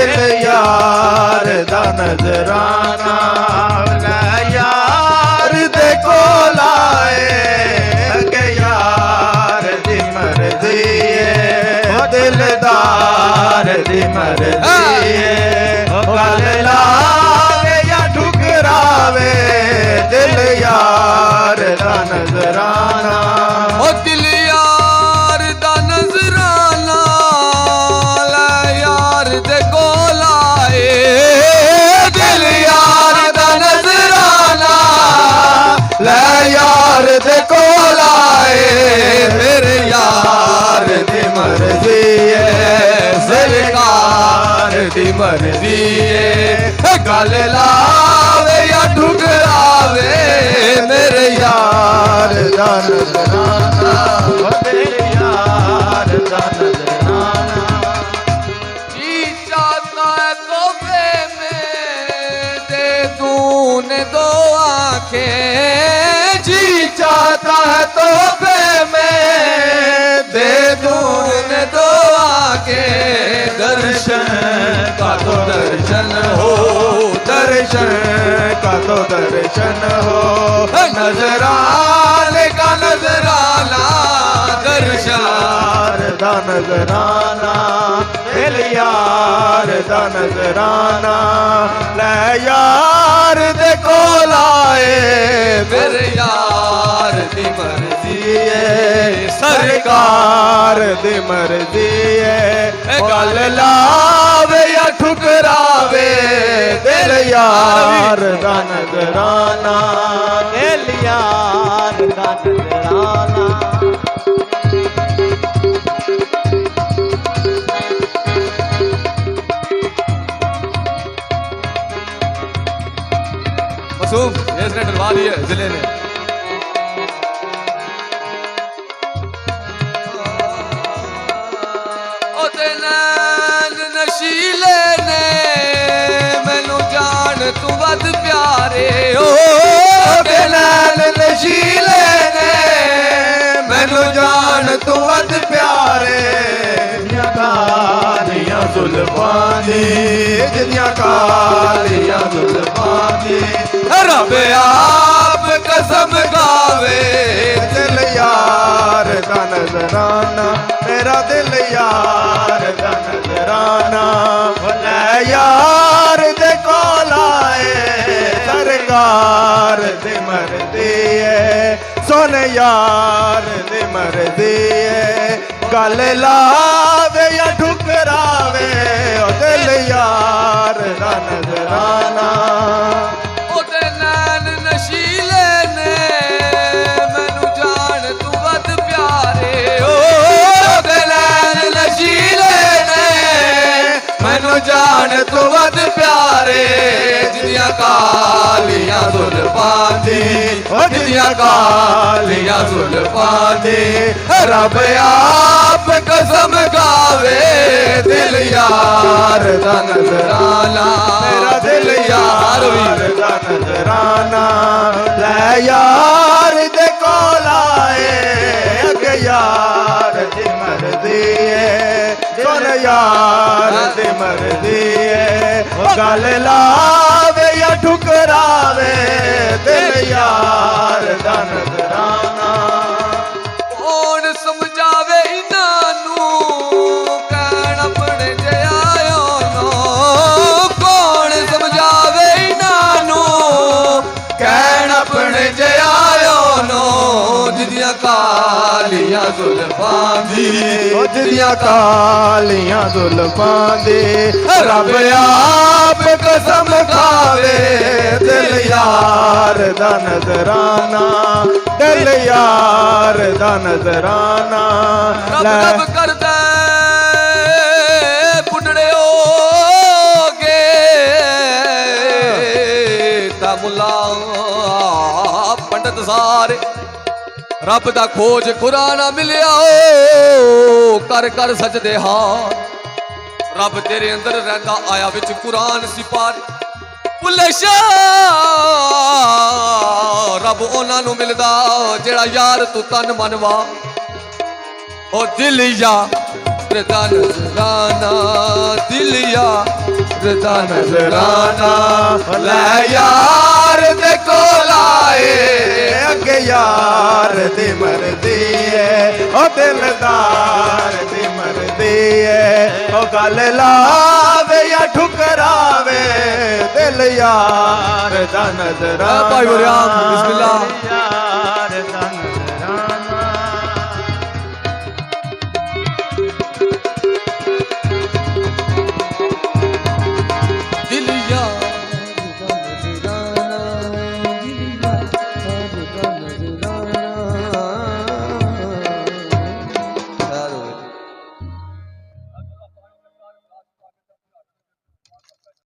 दिल यार दा नजराना लै यार दे कोल आए के यार दी मर्जी है दिलदार दी मर्जी है गल लावे या ठुकरावे दिल यार दा नजराना ओ दिल यार दा नजराना लै यार दे कोल आए दिल यार दा नजराना लै यार दे कोल आए मेरे यार दी मर्जी है सरकार दी मर्जी है गल लावे या ठुकरावे मेरे यार दा नजराना मेरे यार दा नजराना जी चाहता है तोहफे में दे दूं ने दो आंखें जी चाहता है तोहफे में दे दूं ने दो आंखें दर्शन का तो दर्शन हो दर्शन का तो दर्शन हो नजराने का नजराना दर्शन दा नजराना दिल यार दा नजराना लै यार दे कोल आए मेरे यार दी मर्जी है सरकार दी मर्जी है गल लावे या ठुकरावे दिल यार दा नजराना दिल यार दा नजराना मासूम इसने डरवा दी है जिले ने नशीले ने मैनू जान तू वध प्यारे ओ नैन नशीले ने मैनू जान तू वध प्यारे कालियां जुल्फां दी जिन्नियां कालियां जुल्फां दी रब आप कसम गावे दिल यार दा नजराना मेरा दिल यार दा नजराना लै यार दे कोल आए सरकार दे मर्जी है सोने यार दे मर्जी है गल लावे या ठुकरावे ओ दिल यार दा नजराना ओदे नैन नशीले ने मैनू जान तू वध प्यारे ओ ओदे नैन नशीले ने मैनू जान तू वध प्यारे जिदियां कालियां जुल्फां दी जिदियां कालियां जुल्फां दी रब आप कसम गावे दिल यार दा नजराना मेरा दिल यार दा नजराना लै यार दे कोल आए अगे यार दी मर्जी है सुन यार दी मर्जी है गल लावे या ठुकरावे दिल यार दा नजराना कौन समझावे इन्हां कहण अपने जयायो नो कौन समझावे इन्हां कहण अपने जयायो नो जिदियां कालियां जुल्फां दी जिदियां कालियां जुल्फां दी रब आप कसम खावे दिल यार दा नजराना दिल यार दा नजराना रब रब करदा पुंडड़े हो गे ता मुला पंडित सारे रब दा खोज कुरान मिलिया कर कर सजदे हार रब तेरे अंदर रहंदा आया विच कुरान सिपारे भुल्ले शाह रब उन्हां नूं मिलदा जेड़ा यार तू तन मनवा ओ दिल यार दा नजराना दिल यार ਦਾ ਨਜ਼ਰਾਨਾ ਲੈ ਯਾਰ ਦੇ ਕੋਲ ਆਏ ਅੱਗੇ ਯਾਰ ਦੀ ਮਰਜ਼ੀ ਏ ਉਹ ਦਿਲਦਾਰ ਦੀ ਮਰਜ਼ੀ ਏ ਉਹ ਗੱਲ ਲਾਵੇ ਜਾਂ ਠੁਕਰਾਵੇ ਦਿਲ ਯਾਰ ਦਾ ਨਜ਼ਰਾਨਾ ਭਾਈ ਗੁਰਿਆਮ, ਬਿਸਮਿਲ੍ਲਾ।